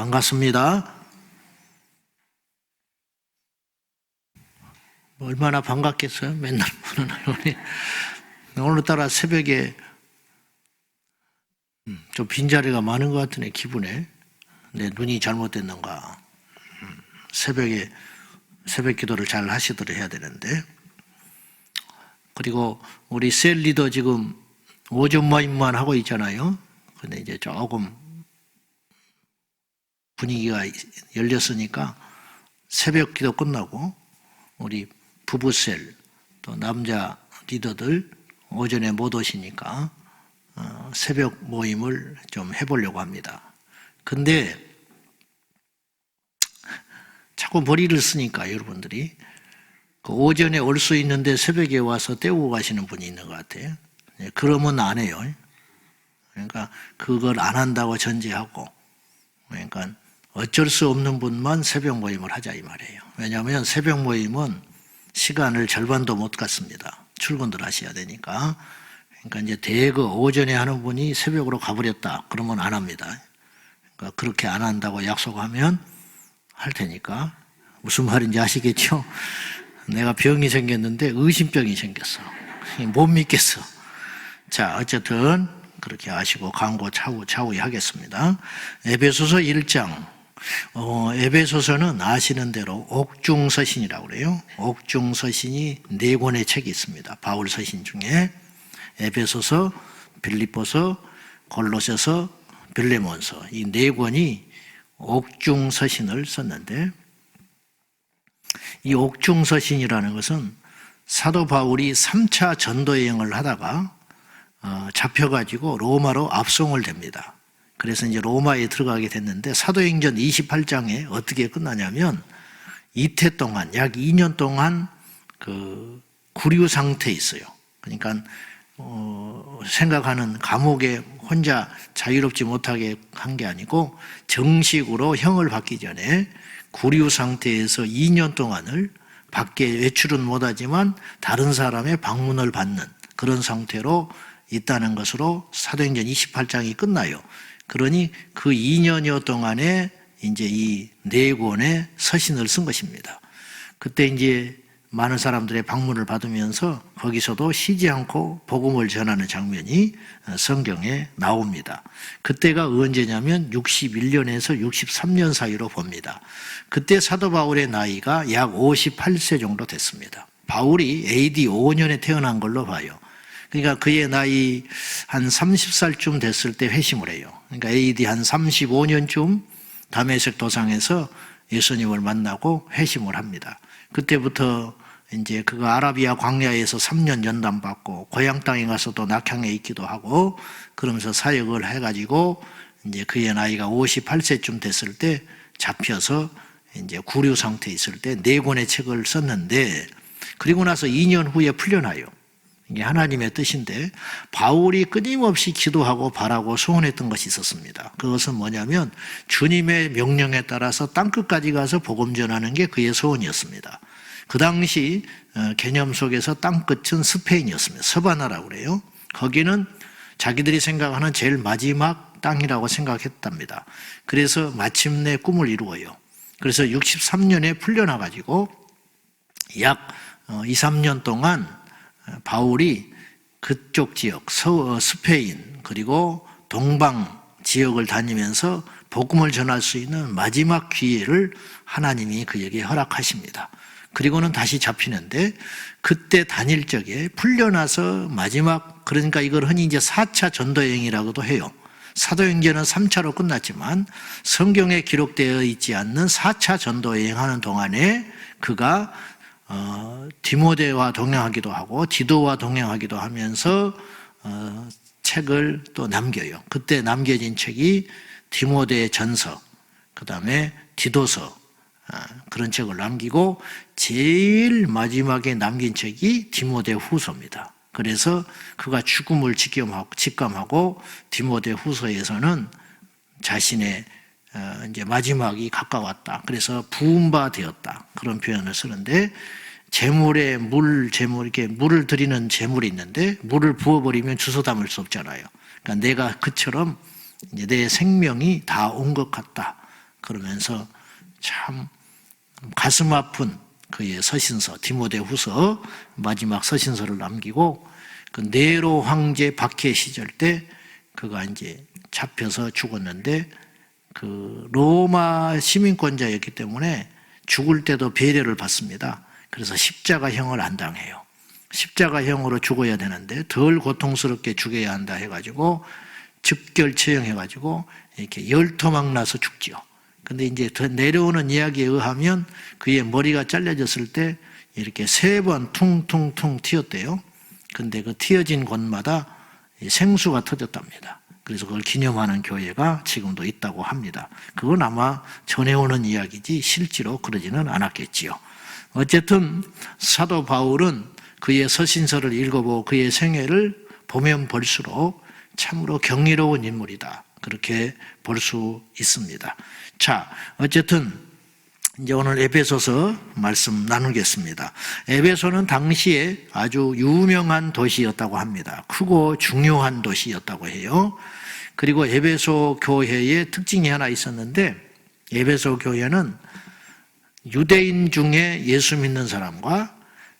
반갑습니다. 얼마나 반갑겠어요? 맨날 보는 할머니. 오늘따라 새벽에 좀 빈자리가 많은 것 같으네, 기분에. 내 눈이 잘못됐는가. 새벽에 새벽 기도를 잘 하시도록 해야 되는데. 그리고 우리 셀 리더 지금 오전 모임만 하고 있잖아요. 근데 이제 조금 분위기가 열렸으니까 새벽 기도 끝나고 우리 부부셀 또 남자 리더들 오전에 못 오시니까 새벽 모임을 좀 해보려고 합니다. 근데 자꾸 머리를 쓰니까 여러분들이 그 오전에 올 수 있는데 새벽에 와서 때우고 가시는 분이 있는 것 같아요. 그러면 안 해요. 그러니까 그걸 안 한다고 전제하고, 그러니까 어쩔 수 없는 분만 새벽 모임을 하자 이 말이에요. 왜냐하면 새벽 모임은 시간을 절반도 못 갖습니다. 출근들 하셔야 되니까. 그러니까 이제 대거 오전에 하는 분이 새벽으로 가버렸다 그러면 안 합니다. 그러니까 그렇게 안 한다고 약속하면 할 테니까. 무슨 말인지 아시겠죠? 내가 병이 생겼는데 의심병이 생겼어. 못 믿겠어. 자, 어쨌든 그렇게 아시고 광고 차후히 하겠습니다. 에베소서 1장. 에베소서는 아시는 대로 옥중서신이라고 그래요. 옥중서신이 4권의 책이 있습니다. 바울 서신 중에 에베소서, 빌립보서, 골로새서, 빌레몬서 이 4권이 옥중서신을 썼는데, 이 옥중서신이라는 것은 사도 바울이 3차 전도여행을 하다가 잡혀가지고 로마로 압송을 됩니다. 그래서 이제 로마에 들어가게 됐는데 사도행전 28장에 어떻게 끝나냐면 이태 동안 약 2년 동안 그 구류 상태에 있어요. 그러니까 생각하는 감옥에 혼자 자유롭지 못하게 한 게 아니고 정식으로 형을 받기 전에 구류 상태에서 2년 동안을 밖에 외출은 못하지만 다른 사람의 방문을 받는 그런 상태로 있다는 것으로 사도행전 28장이 끝나요. 그러니 그 2년여 동안에 이제 이 4권의 서신을 쓴 것입니다. 그때 이제 많은 사람들의 방문을 받으면서 거기서도 쉬지 않고 복음을 전하는 장면이 성경에 나옵니다. 그때가 언제냐면 61년에서 63년 사이로 봅니다. 그때 사도 바울의 나이가 약 58세 정도 됐습니다. 바울이 AD 5년에 태어난 걸로 봐요. 그러니까 그의 나이 한 30살쯤 됐을 때 회심을 해요. 그러니까 AD 한 35년쯤 다메섹 도상에서 예수님을 만나고 회심을 합니다. 그때부터 이제 그가 아라비아 광야에서 3년 연단받고 고향 땅에 가서도 낙향에 있기도 하고 그러면서 사역을 해가지고 이제 그의 나이가 58세쯤 됐을 때 잡혀서 이제 구류 상태에 있을 때 4권의 책을 썼는데, 그리고 나서 2년 후에 풀려나요. 이게 하나님의 뜻인데 바울이 끊임없이 기도하고 바라고 소원했던 것이 있었습니다. 그것은 뭐냐면 주님의 명령에 따라서 땅끝까지 가서 복음 전하는 게 그의 소원이었습니다. 그 당시 개념 속에서 땅끝은 스페인이었습니다. 서바나라고 그래요. 거기는 자기들이 생각하는 제일 마지막 땅이라고 생각했답니다. 그래서 마침내 꿈을 이루어요. 그래서 63년에 풀려나가지고 약 2, 3년 동안 바울이 그쪽 지역, 스페인 그리고 동방 지역을 다니면서 복음을 전할 수 있는 마지막 기회를 하나님이 그에게 허락하십니다. 그리고는 다시 잡히는데 그때 다닐 적에 풀려나서 마지막, 그러니까 이걸 흔히 이제 4차 전도여행이라고도 해요. 사도행전은 3차로 끝났지만 성경에 기록되어 있지 않는 4차 전도여행하는 동안에 그가 디모데와 동행하기도 하고 디도와 동행하기도 하면서 책을 또 남겨요. 그때 남겨진 책이 디모데 전서, 그 다음에 디도서, 그런 책을 남기고 제일 마지막에 남긴 책이 디모데 후서입니다. 그래서 그가 죽음을 직감하고 디모데 후서에서는 자신의 이제 마지막이 가까웠다. 그래서 부은 바 되었다. 그런 표현을 쓰는데, 제물에 이렇게 물을 드리는 제물이 있는데 물을 부어버리면 주워 담을 수 없잖아요. 그러니까 내가 그처럼 이제 내 생명이 다 온 것 같다. 그러면서 참 가슴 아픈 그의 서신서, 디모데후서 마지막 서신서를 남기고 그 네로 황제 박해 시절 때 그가 이제 잡혀서 죽었는데 그 로마 시민권자였기 때문에 죽을 때도 배려를 받습니다. 그래서 십자가형을 안 당해요. 십자가형으로 죽어야 되는데 덜 고통스럽게 죽여야 한다 해가지고 즉결 처형해가지고 이렇게 열토막 나서 죽죠. 근데 이제 더 내려오는 이야기에 의하면 그의 머리가 잘려졌을 때 이렇게 3번 퉁퉁퉁 튀었대요. 근데 그 튀어진 곳마다 생수가 터졌답니다. 그래서 그걸 기념하는 교회가 지금도 있다고 합니다. 그건 아마 전해오는 이야기지 실제로 그러지는 않았겠지요. 어쨌든 사도 바울은 그의 서신서를 읽어보고 그의 생애를 보면 볼수록 참으로 경이로운 인물이다. 그렇게 볼 수 있습니다. 자, 어쨌든 이제 오늘 에베소서 말씀 나누겠습니다. 에베소는 당시에 아주 유명한 도시였다고 합니다. 크고 중요한 도시였다고 해요. 그리고 에베소 교회의 특징이 하나 있었는데 에베소 교회는 유대인 중에 예수 믿는 사람과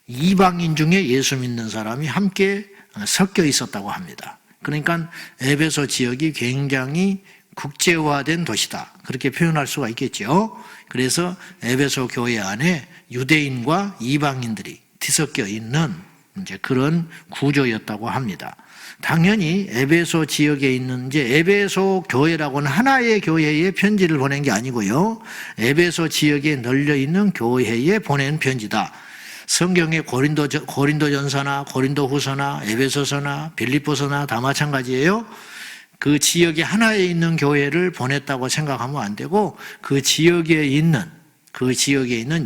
이방인 중에 예수 믿는 사람이 함께 섞여 있었다고 합니다. 그러니까 에베소 지역이 굉장히 국제화된 도시다. 그렇게 표현할 수가 있겠죠. 그래서 에베소 교회 안에 유대인과 이방인들이 뒤섞여 있는 이제 그런 구조였다고 합니다. 당연히 에베소 지역에 있는 이제 에베소 교회라고는 하나의 교회에 편지를 보낸 게 아니고요. 에베소 지역에 널려 있는 교회에 보낸 편지다. 성경의 고린도전서나 고린도후서나 에베소서나 빌립보서나 다 마찬가지예요. 그 지역에 하나에 있는 교회를 보냈다고 생각하면 안 되고 그 지역에 있는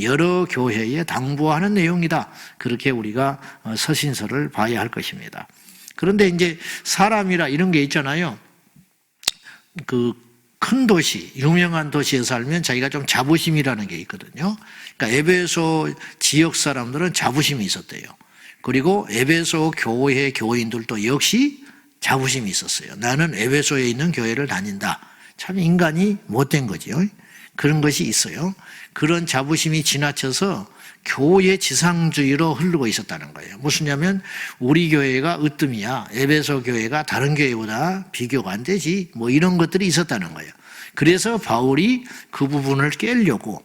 여러 교회에 당부하는 내용이다. 그렇게 우리가 서신서를 봐야 할 것입니다. 그런데 이제 사람이라 이런 게 있잖아요. 그 큰 도시, 유명한 도시에 살면 자기가 좀 자부심이라는 게 있거든요. 그러니까 에베소 지역 사람들은 자부심이 있었대요. 그리고 에베소 교회 교인들도 역시 자부심이 있었어요. 나는 에베소에 있는 교회를 다닌다. 참 인간이 못된 거지요. 그런 것이 있어요. 그런 자부심이 지나쳐서 교회 지상주의로 흐르고 있었다는 거예요. 무슨냐면 우리 교회가 으뜸이야. 에베소 교회가 다른 교회보다 비교가 안 되지. 뭐 이런 것들이 있었다는 거예요. 그래서 바울이 그 부분을 깨려고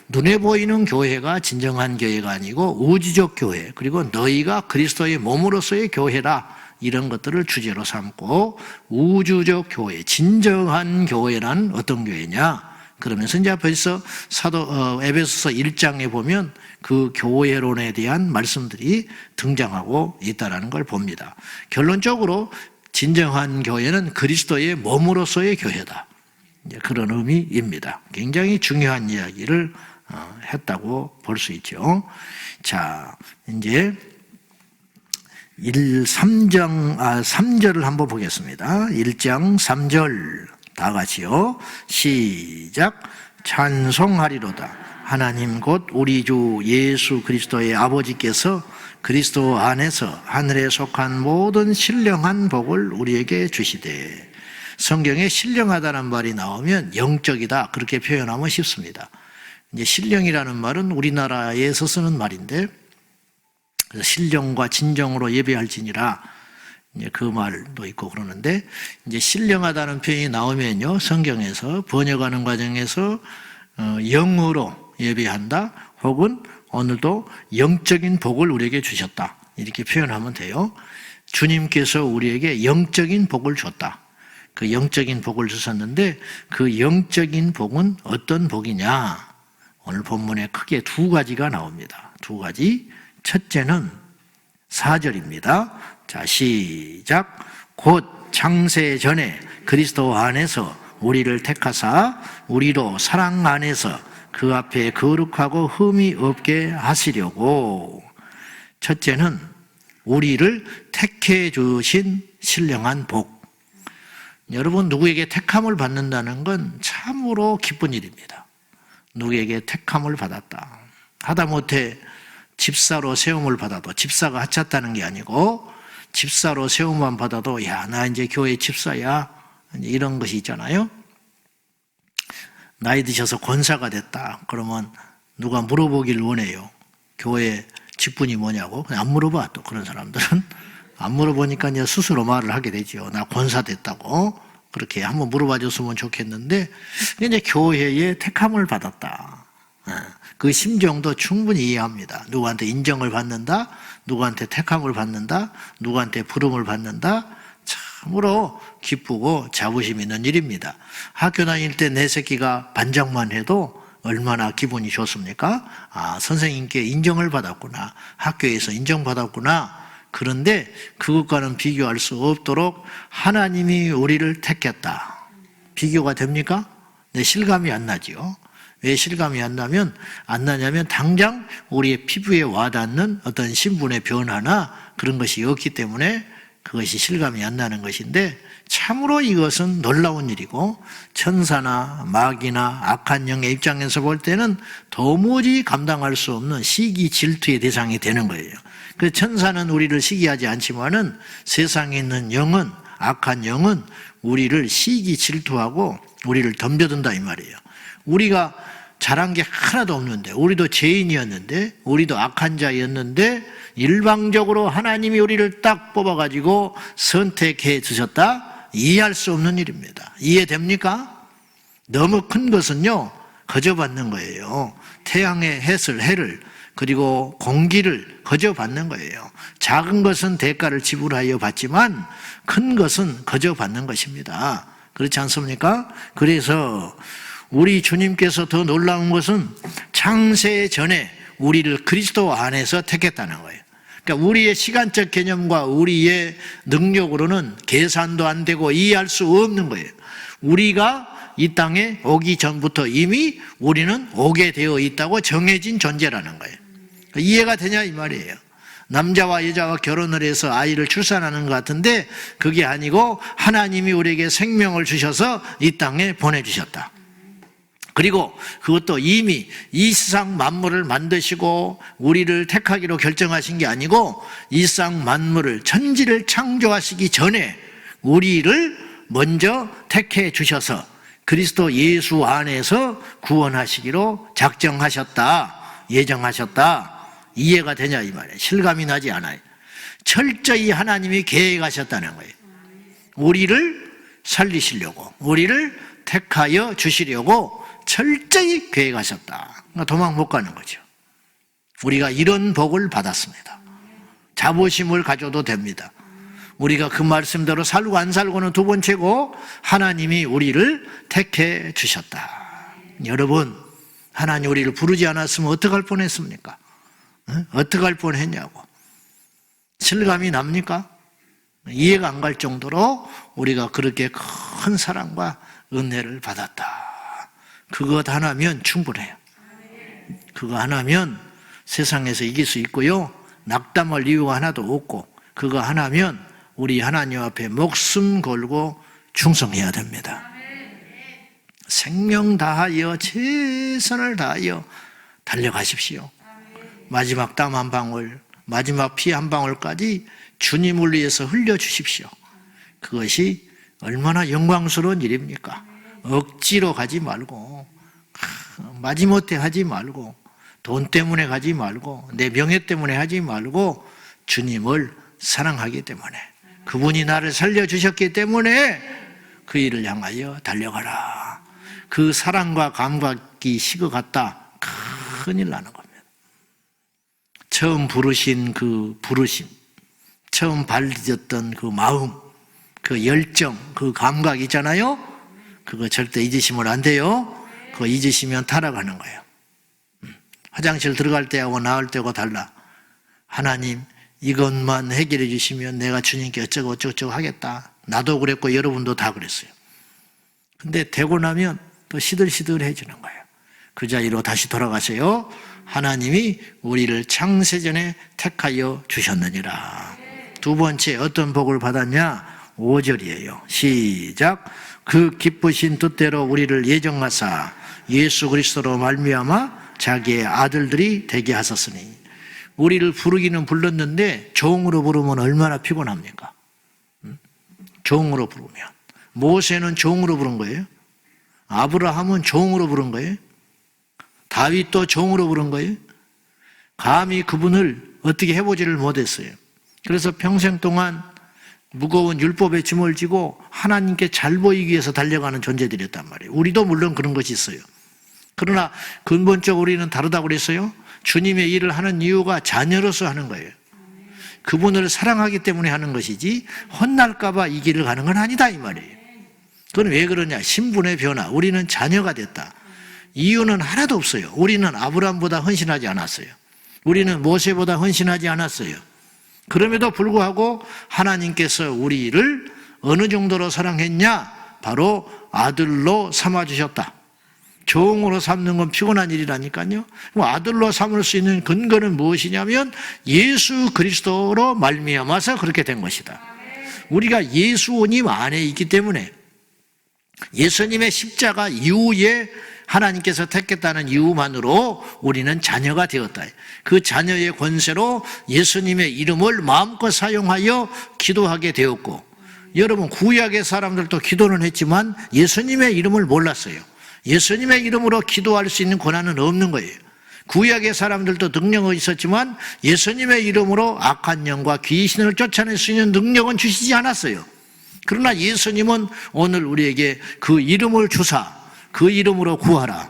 눈에 보이는 교회가 진정한 교회가 아니고 우주적 교회, 그리고 너희가 그리스도의 몸으로서의 교회라, 이런 것들을 주제로 삼고 우주적 교회, 진정한 교회란 어떤 교회냐? 그러면서 이제 벌써 에베소서 1장에 보면 그 교회론에 대한 말씀들이 등장하고 있다는 걸 봅니다. 결론적으로 진정한 교회는 그리스도의 몸으로서의 교회다. 그런 의미입니다. 굉장히 중요한 이야기를 했다고 볼 수 있죠. 자, 이제 3절을 한번 보겠습니다. 1장 3절 다 같이요. 시작. 찬송하리로다. 하나님 곧 우리 주 예수 그리스도의 아버지께서 그리스도 안에서 하늘에 속한 모든 신령한 복을 우리에게 주시되. 성경에 신령하다는 말이 나오면 영적이다, 그렇게 표현하면 쉽습니다. 이제 신령이라는 말은 우리나라에서 쓰는 말인데, 그래서 신령과 진정으로 예배할지니라, 이제 그 말도 있고 그러는데, 이제 신령하다는 표현이 나오면요, 성경에서 번역하는 과정에서 영으로 예배한다, 혹은 오늘도 영적인 복을 우리에게 주셨다, 이렇게 표현하면 돼요. 주님께서 우리에게 영적인 복을 줬다. 그 영적인 복을 주셨는데 그 영적인 복은 어떤 복이냐? 오늘 본문에 크게 2가지가 나옵니다. 2가지. 첫째는 4절입니다. 자, 시작. 곧 창세 전에 그리스도 안에서 우리를 택하사 우리로 사랑 안에서 그 앞에 거룩하고 흠이 없게 하시려고. 첫째는 우리를 택해 주신 신령한 복. 여러분, 누구에게 택함을 받는다는 건 참으로 기쁜 일입니다. 누구에게 택함을 받았다. 하다못해 집사로 세움을 받아도, 집사가 하찮다는 게 아니고 집사로 세움만 받아도 야, 나 이제 교회 집사야, 이런 것이 있잖아요. 나이 드셔서 권사가 됐다. 그러면 누가 물어보길 원해요. 교회 직분이 뭐냐고. 그냥 안 물어봐. 또 그런 사람들은 안 물어보니까 이제 스스로 말을 하게 되죠. 나 권사 됐다고. 그렇게 한번 물어봐 줬으면 좋겠는데 이제 교회에 택함을 받았다. 그 심정도 충분히 이해합니다. 누구한테 인정을 받는다, 누구한테 택함을 받는다, 누구한테 부름을 받는다. 참으로 기쁘고 자부심 있는 일입니다. 학교 다닐 때 내 새끼가 반장만 해도 얼마나 기분이 좋습니까? 아, 선생님께 인정을 받았구나. 학교에서 인정받았구나. 그런데 그것과는 비교할 수 없도록 하나님이 우리를 택했다. 비교가 됩니까? 네, 실감이 안 나지요. 왜 실감이 안 나냐면 당장 우리의 피부에 와닿는 어떤 신분의 변화나 그런 것이 없기 때문에 그것이 실감이 안 나는 것인데 참으로 이것은 놀라운 일이고 천사나 마귀나 악한 영의 입장에서 볼 때는 도무지 감당할 수 없는 시기 질투의 대상이 되는 거예요. 그래서 천사는 우리를 시기하지 않지만은 세상에 있는 영은, 악한 영은 우리를 시기 질투하고 우리를 덤벼든다 이 말이에요. 우리가 잘한 게 하나도 없는데, 우리도 죄인이었는데, 우리도 악한 자였는데 일방적으로 하나님이 우리를 딱 뽑아가지고 선택해 주셨다? 이해할 수 없는 일입니다. 이해됩니까? 너무 큰 것은요 거저받는 거예요. 태양의 해를 그리고 공기를 거저받는 거예요. 작은 것은 대가를 지불하여 받지만 큰 것은 거저받는 것입니다. 그렇지 않습니까? 그래서 우리 주님께서 더 놀라운 것은 창세 전에 우리를 그리스도 안에서 택했다는 거예요. 그러니까 우리의 시간적 개념과 우리의 능력으로는 계산도 안 되고 이해할 수 없는 거예요. 우리가 이 땅에 오기 전부터 이미 우리는 오게 되어 있다고 정해진 존재라는 거예요. 이해가 되냐 이 말이에요. 남자와 여자가 결혼을 해서 아이를 출산하는 것 같은데 그게 아니고 하나님이 우리에게 생명을 주셔서 이 땅에 보내주셨다. 그리고 그것도 이미 이 세상 만물을 만드시고 우리를 택하기로 결정하신 게 아니고 이 세상 만물을 천지를 창조하시기 전에 우리를 먼저 택해 주셔서 그리스도 예수 안에서 구원하시기로 작정하셨다, 예정하셨다. 이해가 되냐 이 말이에요. 실감이 나지 않아요. 철저히 하나님이 계획하셨다는 거예요. 우리를 살리시려고, 우리를 택하여 주시려고 철저히 계획하셨다. 도망 못 가는 거죠. 우리가 이런 복을 받았습니다. 자부심을 가져도 됩니다. 우리가 그 말씀대로 살고 안 살고는 두 번째고 하나님이 우리를 택해 주셨다. 여러분, 하나님 우리를 부르지 않았으면 어떡할 뻔했습니까? 어떡할 뻔했냐고. 실감이 납니까? 이해가 안 갈 정도로 우리가 그렇게 큰 사랑과 은혜를 받았다. 그것 하나면 충분해요. 그거 하나면 세상에서 이길 수 있고요. 낙담할 이유가 하나도 없고 그거 하나면 우리 하나님 앞에 목숨 걸고 충성해야 됩니다. 생명 다하여 최선을 다하여 달려가십시오. 마지막 땀 한 방울, 마지막 피 한 방울까지 주님을 위해서 흘려주십시오. 그것이 얼마나 영광스러운 일입니까? 억지로 가지 말고, 마지못해 하지 말고, 돈 때문에 가지 말고, 내 명예 때문에 하지 말고 주님을 사랑하기 때문에, 그분이 나를 살려주셨기 때문에 그 일을 향하여 달려가라. 그 사랑과 감각이 식어갔다. 큰일 나는 겁니다. 처음 부르신 그 부르심, 처음 발디뎠던 그 마음, 그 열정, 그 감각 있잖아요. 그거 절대 잊으시면 안 돼요. 그거 잊으시면 타락하는 거예요. 화장실 들어갈 때하고 나올 때하고 달라. 하나님 이것만 해결해 주시면 내가 주님께 어쩌고 어쩌고 하겠다. 나도 그랬고 여러분도 다 그랬어요. 근데 되고 나면 또 시들시들해지는 거예요. 그 자리로 다시 돌아가세요. 하나님이 우리를 창세전에 택하여 주셨느니라. 두 번째 어떤 복을 받았냐? 5절이에요. 시작. 그 기쁘신 뜻대로 우리를 예정하사 예수 그리스도로 말미암아 자기의 아들들이 되게 하셨으니. 우리를 부르기는 불렀는데 종으로 부르면 얼마나 피곤합니까? 종으로 부르면. 모세는 종으로 부른 거예요. 아브라함은 종으로 부른 거예요. 다윗도 종으로 부른 거예요. 감히 그분을 어떻게 해보지를 못했어요. 그래서 평생 동안 무거운 율법의 짐을 지고 하나님께 잘 보이기 위해서 달려가는 존재들이었단 말이에요. 우리도 물론 그런 것이 있어요. 그러나 근본적으로 우리는 다르다고 그랬어요. 주님의 일을 하는 이유가 자녀로서 하는 거예요. 그분을 사랑하기 때문에 하는 것이지 혼날까 봐 이 길을 가는 건 아니다 이 말이에요. 그건 왜 그러냐? 신분의 변화. 우리는 자녀가 됐다. 이유는 하나도 없어요. 우리는 아브라함보다 헌신하지 않았어요. 우리는 모세보다 헌신하지 않았어요. 그럼에도 불구하고 하나님께서 우리를 어느 정도로 사랑했냐? 바로 아들로 삼아주셨다. 종으로 삼는 건 피곤한 일이라니까요. 아들로 삼을 수 있는 근거는 무엇이냐면 예수 그리스도로 말미암아서 그렇게 된 것이다. 우리가 예수님 안에 있기 때문에 예수님의 십자가 이후에 하나님께서 택했다는 이유만으로 우리는 자녀가 되었다. 그 자녀의 권세로 예수님의 이름을 마음껏 사용하여 기도하게 되었고, 여러분 구약의 사람들도 기도는 했지만 예수님의 이름을 몰랐어요. 예수님의 이름으로 기도할 수 있는 권한은 없는 거예요. 구약의 사람들도 능력은 있었지만 예수님의 이름으로 악한 영과 귀신을 쫓아낼 수 있는 능력은 주시지 않았어요. 그러나 예수님은 오늘 우리에게 그 이름을 주사 그 이름으로 구하라.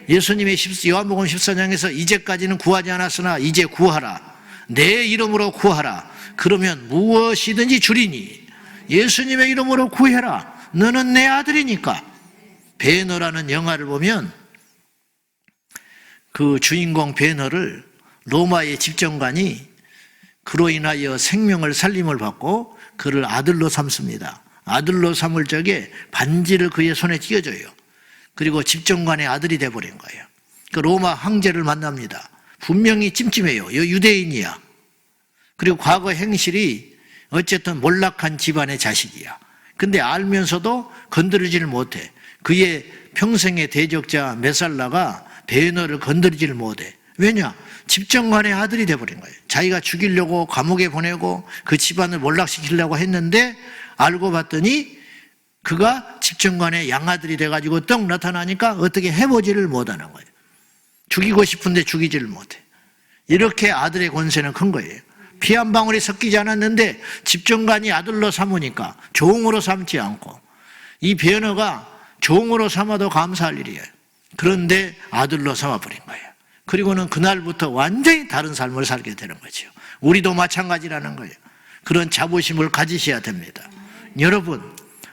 예수님의 요한복음 14장에서 이제까지는 구하지 않았으나 이제 구하라. 내 이름으로 구하라. 그러면 무엇이든지 주리니 예수님의 이름으로 구해라. 너는 내 아들이니까. 베너라는 영화를 보면 그 주인공 베너를 로마의 집정관이 그로 인하여 생명을 살림을 받고 그를 아들로 삼습니다. 아들로 삼을 적에 반지를 그의 손에 쥐어줘요. 그리고 집정관의 아들이 돼버린 거예요. 그 로마 황제를 만납니다. 분명히 찜찜해요. 유대인이야. 그리고 과거 행실이 어쨌든 몰락한 집안의 자식이야. 근데 알면서도 건드리지를 못해. 그의 평생의 대적자 메살라가 베너를 건드리지를 못해. 왜냐? 집정관의 아들이 돼버린 거예요. 자기가 죽이려고 감옥에 보내고 그 집안을 몰락시키려고 했는데 알고 봤더니 그가 집정관의 양아들이 돼가지고 떡 나타나니까 어떻게 해보지를 못하는 거예요. 죽이고 싶은데 죽이지를 못해. 이렇게 아들의 권세는 큰 거예요. 피 한 방울이 섞이지 않았는데 집정관이 아들로 삼으니까 종으로 삼지 않고, 이 베너가 종으로 삼아도 감사할 일이에요. 그런데 아들로 삼아버린 거예요. 그리고는 그날부터 완전히 다른 삶을 살게 되는 거죠. 우리도 마찬가지라는 거예요. 그런 자부심을 가지셔야 됩니다. 여러분,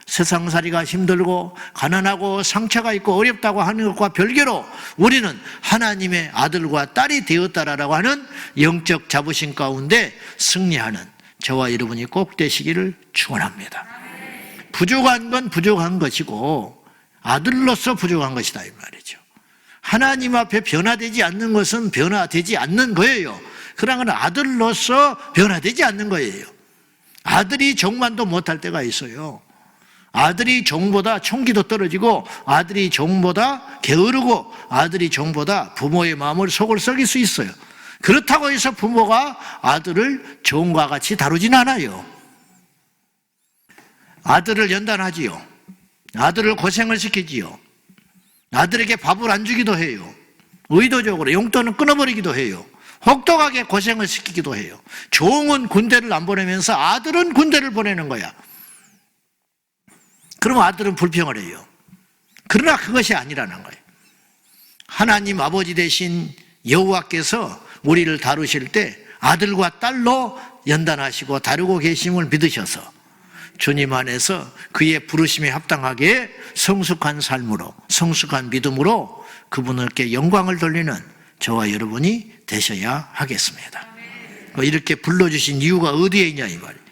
세상살이가 힘들고 가난하고 상처가 있고 어렵다고 하는 것과 별개로 우리는 하나님의 아들과 딸이 되었다라고 하는 영적 자부심 가운데 승리하는 저와 여러분이 꼭 되시기를 축원합니다. 부족한 건 부족한 것이고 아들로서 부족한 것이다 이 말이죠. 하나님 앞에 변화되지 않는 것은 변화되지 않는 거예요. 그러나 그건 아들로서 변화되지 않는 거예요. 아들이 종만도 못할 때가 있어요. 아들이 종보다 총기도 떨어지고 아들이 종보다 게으르고 아들이 종보다 부모의 마음을 속을 썩일 수 있어요. 그렇다고 해서 부모가 아들을 종과 같이 다루진 않아요. 아들을 연단하지요. 아들을 고생을 시키지요. 아들에게 밥을 안 주기도 해요. 의도적으로 용돈을 끊어버리기도 해요. 혹독하게 고생을 시키기도 해요. 종은 군대를 안 보내면서 아들은 군대를 보내는 거야. 그러면 아들은 불평을 해요. 그러나 그것이 아니라는 거예요. 하나님 아버지 되신 여호와께서 우리를 다루실 때 아들과 딸로 연단하시고 다루고 계심을 믿으셔서 주님 안에서 그의 부르심에 합당하게 성숙한 삶으로, 성숙한 믿음으로 그분께 영광을 돌리는 저와 여러분이 되셔야 하겠습니다. 이렇게 불러주신 이유가 어디에 있냐 이 말이에요.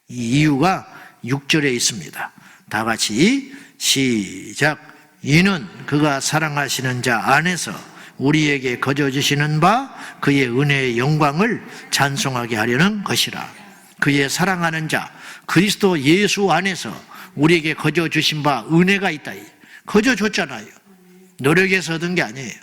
이 이유가 6절에 있습니다. 다 같이 시작. 이는 그가 사랑하시는 자 안에서 우리에게 거저주시는 바 그의 은혜의 영광을 찬송하게 하려는 것이라. 그의 사랑하는 자 그리스도 예수 안에서 우리에게 거저주신 바 은혜가 있다. 거저줬잖아요. 노력해서 얻은 게 아니에요.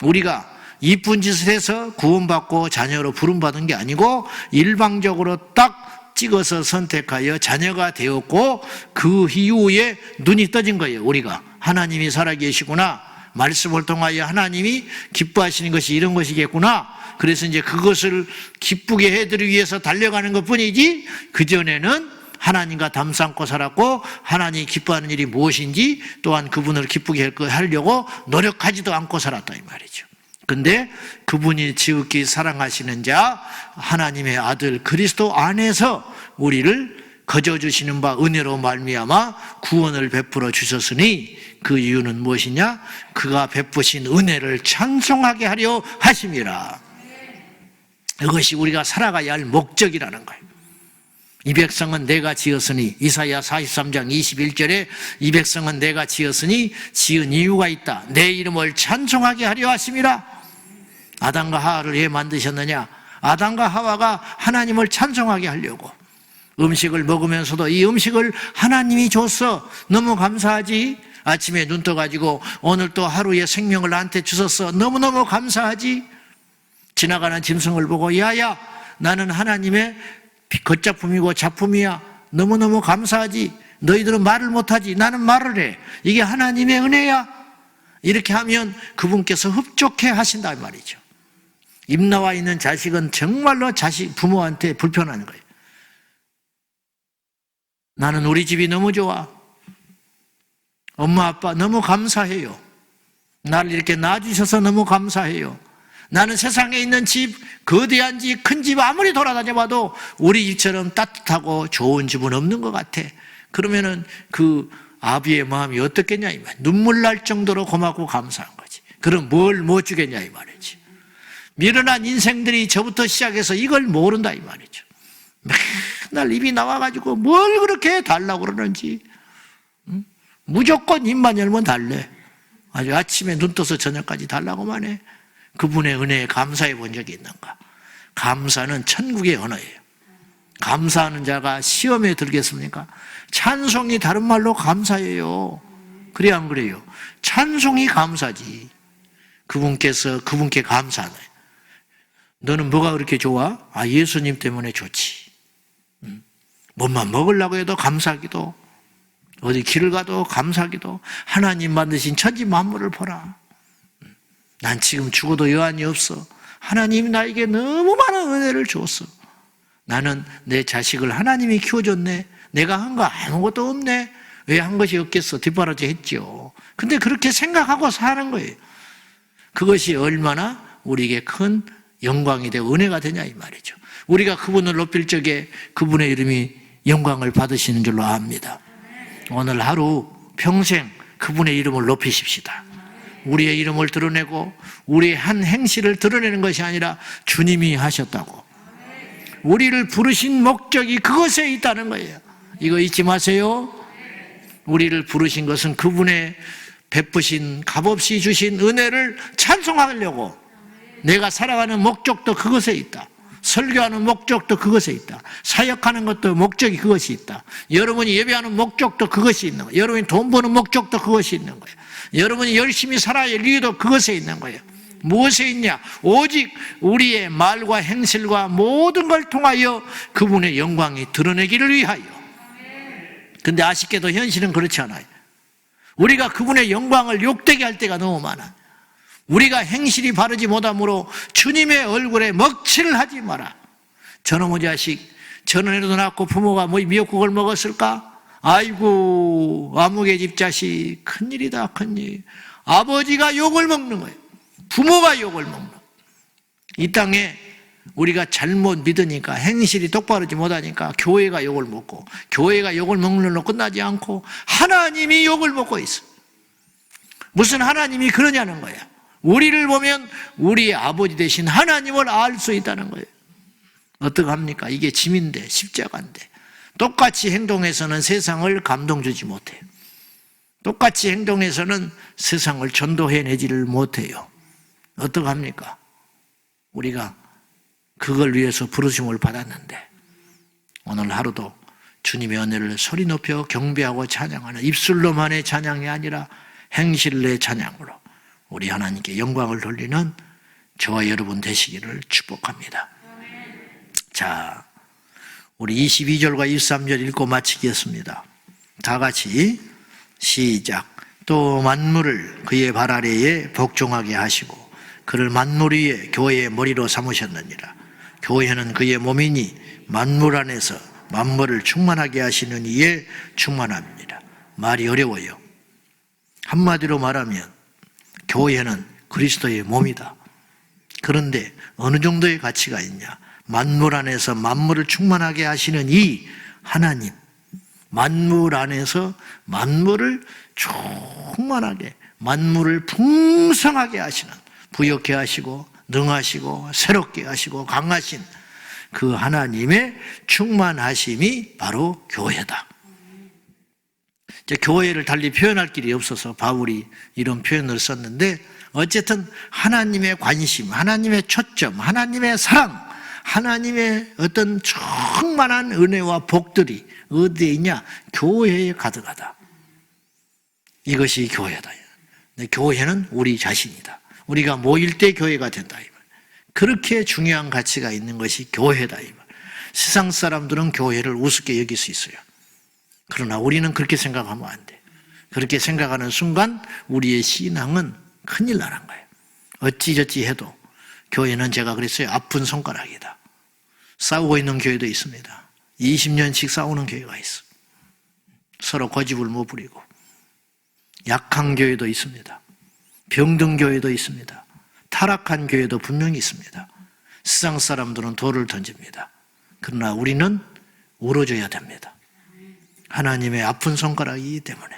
우리가 이쁜 짓을 해서 구원받고 자녀로 부름받은 게 아니고 일방적으로 딱 찍어서 선택하여 자녀가 되었고 그 이후에 눈이 떠진 거예요. 우리가 하나님이 살아계시구나, 말씀을 통하여 하나님이 기뻐하시는 것이 이런 것이겠구나. 그래서 이제 그것을 기쁘게 해드리기 위해서 달려가는 것뿐이지, 그전에는 하나님과 담삼고 살았고 하나님이 기뻐하는 일이 무엇인지 또한 그분을 기쁘게 하려고 노력하지도 않고 살았다 이 말이죠. 근데 그분이 지극히 사랑하시는 자 하나님의 아들 그리스도 안에서 우리를 거저주시는 바 은혜로 말미암아 구원을 베풀어 주셨으니 그 이유는 무엇이냐? 그가 베푸신 은혜를 찬송하게 하려 하심이라. 이것이 우리가 살아가야 할 목적이라는 거예요. 이 백성은 내가 지었으니, 이사야 43장 21절에 이 백성은 내가 지었으니 지은 이유가 있다. 내 이름을 찬송하게 하려 하심이라. 아담과 하와를 왜 만드셨느냐? 아담과 하와가 하나님을 찬송하게 하려고. 음식을 먹으면서도 이 음식을 하나님이 줬어, 너무 감사하지. 아침에 눈 떠가지고 오늘 또 하루의 생명을 나한테 주셨어, 너무너무 감사하지. 지나가는 짐승을 보고 야야, 나는 하나님의 겉작품이고 작품이야, 너무너무 감사하지. 너희들은 말을 못하지, 나는 말을 해. 이게 하나님의 은혜야. 이렇게 하면 그분께서 흡족해 하신다 이 말이죠. 입 나와 있는 자식은 정말로 부모한테 불편한 거예요. 나는 우리 집이 너무 좋아, 엄마 아빠 너무 감사해요, 나를 이렇게 낳아주셔서 너무 감사해요. 나는 세상에 있는 집, 거대한 집, 큰 집 아무리 돌아다녀봐도 우리 집처럼 따뜻하고 좋은 집은 없는 것 같아. 그러면은 그 아비의 마음이 어떻겠냐 이 말. 눈물 날 정도로 고맙고 감사한 거지. 그럼 뭘 못 주겠냐 이 말이지. 미련한 인생들이 저부터 시작해서 이걸 모른다 이 말이죠. 맨날 입이 나와가지고 뭘 그렇게 달라고 그러는지. 무조건 입만 열면 달래. 아주 아침에 눈 떠서 저녁까지 달라고만 해. 그분의 은혜에 감사해 본 적이 있는가? 감사는 천국의 언어예요. 감사하는 자가 시험에 들겠습니까? 찬송이 다른 말로 감사예요. 그래 안 그래요? 찬송이 감사지. 그분께 감사하네. 너는 뭐가 그렇게 좋아? 아, 예수님 때문에 좋지. 뭐만 먹으려고 해도 감사기도, 어디 길을 가도 감사기도, 하나님 만드신 천지 만물을 보라. 난 지금 죽어도 여한이 없어. 하나님이 나에게 너무 많은 은혜를 줬어. 나는 내 자식을 하나님이 키워줬네. 내가 한 거 아무것도 없네. 왜 한 것이 없겠어? 뒷바라지 했죠. 근데 그렇게 생각하고 사는 거예요. 그것이 얼마나 우리에게 큰 영광이 되고 은혜가 되냐 이 말이죠. 우리가 그분을 높일 적에 그분의 이름이 영광을 받으시는 줄로 압니다. 오늘 하루 평생 그분의 이름을 높이십시다. 우리의 이름을 드러내고 우리의 한 행실을 드러내는 것이 아니라 주님이 하셨다고, 우리를 부르신 목적이 그것에 있다는 거예요. 이거 잊지 마세요. 우리를 부르신 것은 그분의 베푸신 값없이 주신 은혜를 찬송하려고. 내가 살아가는 목적도 그것에 있다. 설교하는 목적도 그것에 있다. 사역하는 것도 목적이 그것이 있다. 여러분이 예배하는 목적도 그것이 있는 거예요. 여러분이 돈 버는 목적도 그것이 있는 거예요. 여러분이 열심히 살아야 할 이유도 그것에 있는 거예요. 무엇에 있냐? 오직 우리의 말과 행실과 모든 걸 통하여 그분의 영광이 드러내기를 위하여. 근데 아쉽게도 현실은 그렇지 않아요. 우리가 그분의 영광을 욕되게 할 때가 너무 많아. 우리가 행실이 바르지 못함으로 주님의 얼굴에 먹칠을 하지 마라. 저놈의 자식, 전원에도 낳고 부모가 뭐 미역국을 먹었을까? 아이고, 아무개 집 자식, 큰일이다, 큰일. 아버지가 욕을 먹는 거예요. 부모가 욕을 먹는 거예요. 이 땅에 우리가 잘못 믿으니까, 행실이 똑바르지 못하니까 교회가 욕을 먹고, 교회가 욕을 먹는 걸로 끝나지 않고 하나님이 욕을 먹고 있어. 무슨 하나님이 그러냐는 거야. 우리를 보면 우리의 아버지 되신 하나님을 알 수 있다는 거예요. 어떡합니까? 이게 짐인데, 십자가인데. 똑같이 행동해서는 세상을 감동 주지 못해요. 똑같이 행동해서는 세상을 전도해내지를 못해요. 어떡합니까? 우리가 그걸 위해서 부르심을 받았는데 오늘 하루도 주님의 은혜를 소리 높여 경배하고 찬양하는 입술로만의 찬양이 아니라 행실의 찬양으로 우리 하나님께 영광을 돌리는 저와 여러분 되시기를 축복합니다. 자, 우리 22절과 23절 읽고 마치겠습니다. 다 같이 시작. 또 만물을 그의 발 아래에 복종하게 하시고 그를 만물 위에 교회의 머리로 삼으셨느니라. 교회는 그의 몸이니 만물 안에서 만물을 충만하게 하시는 이에 충만합니다. 말이 어려워요. 한마디로 말하면 교회는 그리스도의 몸이다. 그런데 어느 정도의 가치가 있냐? 만물 안에서 만물을 충만하게 하시는 이 하나님, 만물 안에서 만물을 충만하게, 만물을 풍성하게 하시는, 부욕케 하시고 능하시고 새롭게 하시고 강하신 그 하나님의 충만하심이 바로 교회다. 이제 교회를 달리 표현할 길이 없어서 바울이 이런 표현을 썼는데, 어쨌든 하나님의 관심, 하나님의 초점, 하나님의 사랑, 하나님의 어떤 충만한 은혜와 복들이 어디에 있냐? 교회에 가득하다. 이것이 교회다. 교회는 우리 자신이다. 우리가 모일 때 교회가 된다. 그렇게 중요한 가치가 있는 것이 교회다. 세상 사람들은 교회를 우습게 여길 수 있어요. 그러나 우리는 그렇게 생각하면 안 돼. 그렇게 생각하는 순간 우리의 신앙은 큰일 나는 거예요. 어찌저찌 해도 교회는, 제가 그랬어요, 아픈 손가락이다. 싸우고 있는 교회도 있습니다. 20년씩 싸우는 교회가 있어. 서로 고집을 못 부리고. 약한 교회도 있습니다. 병든 교회도 있습니다. 타락한 교회도 분명히 있습니다. 세상 사람들은 돌을 던집니다. 그러나 우리는 울어줘야 됩니다. 하나님의 아픈 손가락이기 때문에.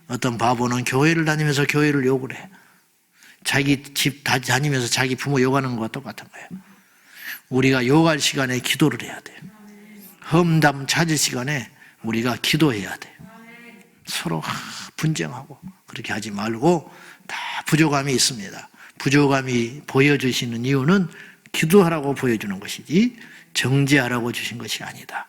어떤 바보는 교회를 다니면서 교회를 욕을 해. 자기 집 다니면서 자기 부모 욕하는 것과 똑같은 거예요. 우리가 욕할 시간에 기도를 해야 돼요. 험담 찾을 시간에 우리가 기도해야 돼요. 서로 분쟁하고 그렇게 하지 말고, 다 부족함이 있습니다. 부족함이 보여주시는 이유는 기도하라고 보여주는 것이지 정죄하라고 주신 것이 아니다.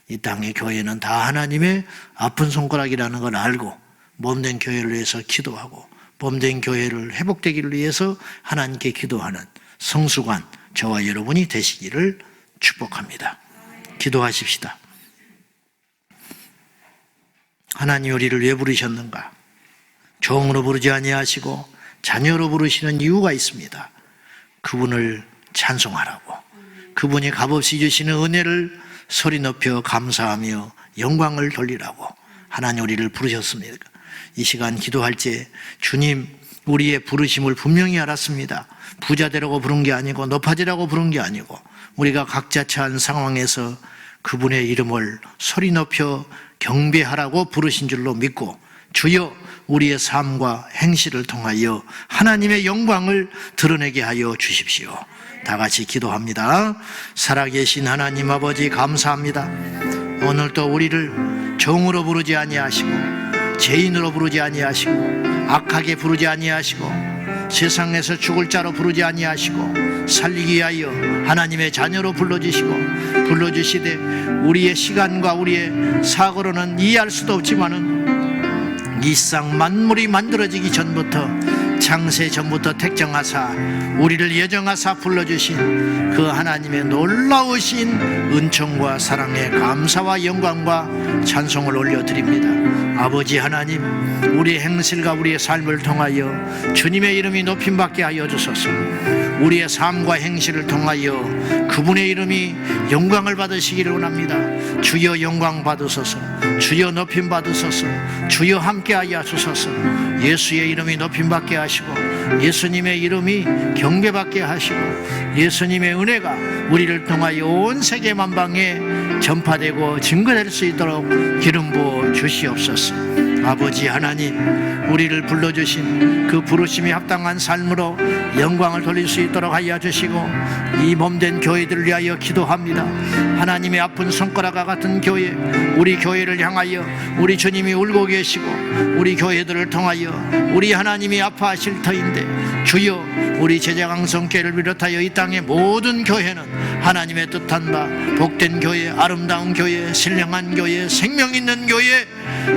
이 땅의 교회는 다 하나님의 아픈 손가락이라는 걸 알고 몸된 교회를 위해서 기도하고 몸된 교회를 회복되기를 위해서 하나님께 기도하는 성수관, 저와 여러분이 되시기를 축복합니다. 기도하십시다. 하나님 우리를 왜 부르셨는가? 종으로 부르지 아니하시고 자녀로 부르시는 이유가 있습니다. 그분을 찬송하라고, 그분이 값없이 주시는 은혜를 소리 높여 감사하며 영광을 돌리라고 하나님 우리를 부르셨습니다. 이 시간 기도할 때 주님, 우리의 부르심을 분명히 알았습니다. 부자 되라고 부른 게 아니고 높아지라고 부른 게 아니고 우리가 각자 처한 상황에서 그분의 이름을 소리 높여 경배하라고 부르신 줄로 믿고, 주여 우리의 삶과 행실을 통하여 하나님의 영광을 드러내게 하여 주십시오. 다 같이 기도합니다. 살아계신 하나님 아버지, 감사합니다. 오늘도 우리를 종으로 부르지 아니하시고 죄인으로 부르지 아니하시고 악하게 부르지 아니하시고 세상에서 죽을 자로 부르지 아니하시고 살리기 위하여 하나님의 자녀로 불러주시되 우리의 시간과 우리의 사고로는 이해할 수도 없지만은 이 세상 만물이 만들어지기 전부터, 창세 전부터 택정하사 우리를 예정하사 불러주신 그 하나님의 놀라우신 은총과 사랑에 감사와 영광과 찬송을 올려드립니다. 아버지 하나님, 우리의 행실과 우리의 삶을 통하여 주님의 이름이 높임받게 하여 주소서. 우리의 삶과 행실을 통하여 그분의 이름이 영광을 받으시기를 원합니다. 주여 영광 받으소서, 주여 높임 받으소서, 주여 함께하여 주소서. 예수의 이름이 높임받게 하시고 예수님의 이름이 경배받게 하시고 예수님의 은혜가 우리를 통하여 온 세계 만방에 전파되고 증거될 수 있도록 기름 부어 주시옵소서. 아버지 하나님, 우리를 불러주신 그 부르심이 합당한 삶으로 영광을 돌릴 수 있도록 하여 주시고 이 몸된 교회들을 위하여 기도합니다. 하나님의 아픈 손가락과 같은 교회, 우리 교회를 향하여 우리 주님이 울고 계시고 우리 교회들을 통하여 우리 하나님이 아파하실 터인데, 주여 우리 제자강성교회를 비롯하여 이 땅의 모든 교회는 하나님의 뜻한 바 복된 교회, 아름다운 교회, 신령한 교회, 생명 있는 교회,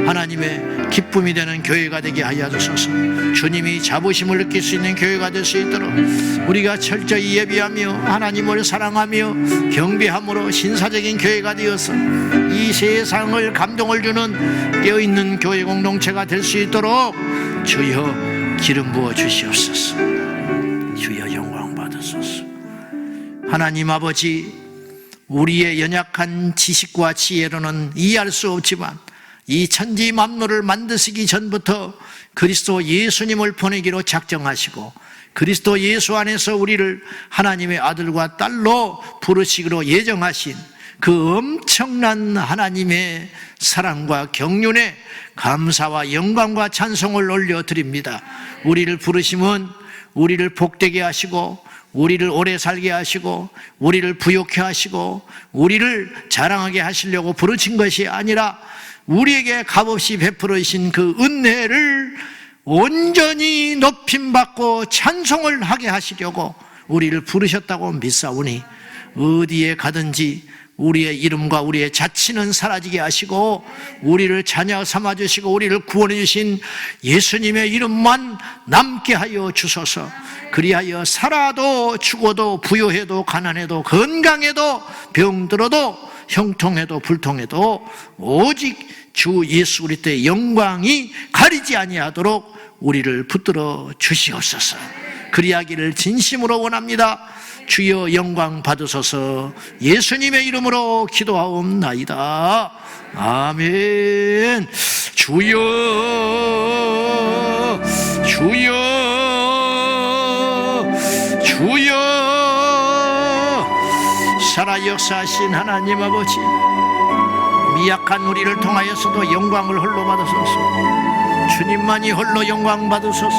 하나님의 기쁨이 되는 교회가 되게 하여 주소서. 주님이 자부심을 느낄 수 있는 교회가 될 수 있도록 우리가 철저히 예비하며 하나님을 사랑하며 경배함으로 신사적인 교회가 되어서 이 세상을 감동을 주는 깨어있는 교회 공동체가 될 수 있도록 주여 기름 부어 주시옵소서. 주여 영광 받으소서. 하나님 아버지, 우리의 연약한 지식과 지혜로는 이해할 수 없지만 이 천지 만물을 만드시기 전부터 그리스도 예수님을 보내기로 작정하시고 그리스도 예수 안에서 우리를 하나님의 아들과 딸로 부르시기로 예정하신 그 엄청난 하나님의 사랑과 경륜에 감사와 영광과 찬송을 올려드립니다. 우리를 부르심은 우리를 복되게 하시고 우리를 오래 살게 하시고 우리를 부욕해 하시고 우리를 자랑하게 하시려고 부르신 것이 아니라 우리에게 값없이 베풀으신 그 은혜를 온전히 높임받고 찬송을 하게 하시려고 우리를 부르셨다고 믿사오니 어디에 가든지 우리의 이름과 우리의 자치는 사라지게 하시고 우리를 자녀 삼아주시고 우리를 구원해 주신 예수님의 이름만 남게 하여 주소서. 그리하여 살아도 죽어도 부요해도 가난해도 건강해도 병들어도 형통해도 불통해도 오직 주 예수 그리스도의 영광이 가리지 아니하도록 우리를 붙들어 주시옵소서. 그리하기를 진심으로 원합니다. 주여 영광 받으소서. 예수님의 이름으로 기도하옵나이다. 아멘. 주여 주여 주여 살아 역사하신 하나님 아버지, 미약한 우리를 통하여서도 영광을 홀로 받으소서. 주님만이 홀로 영광 받으소서.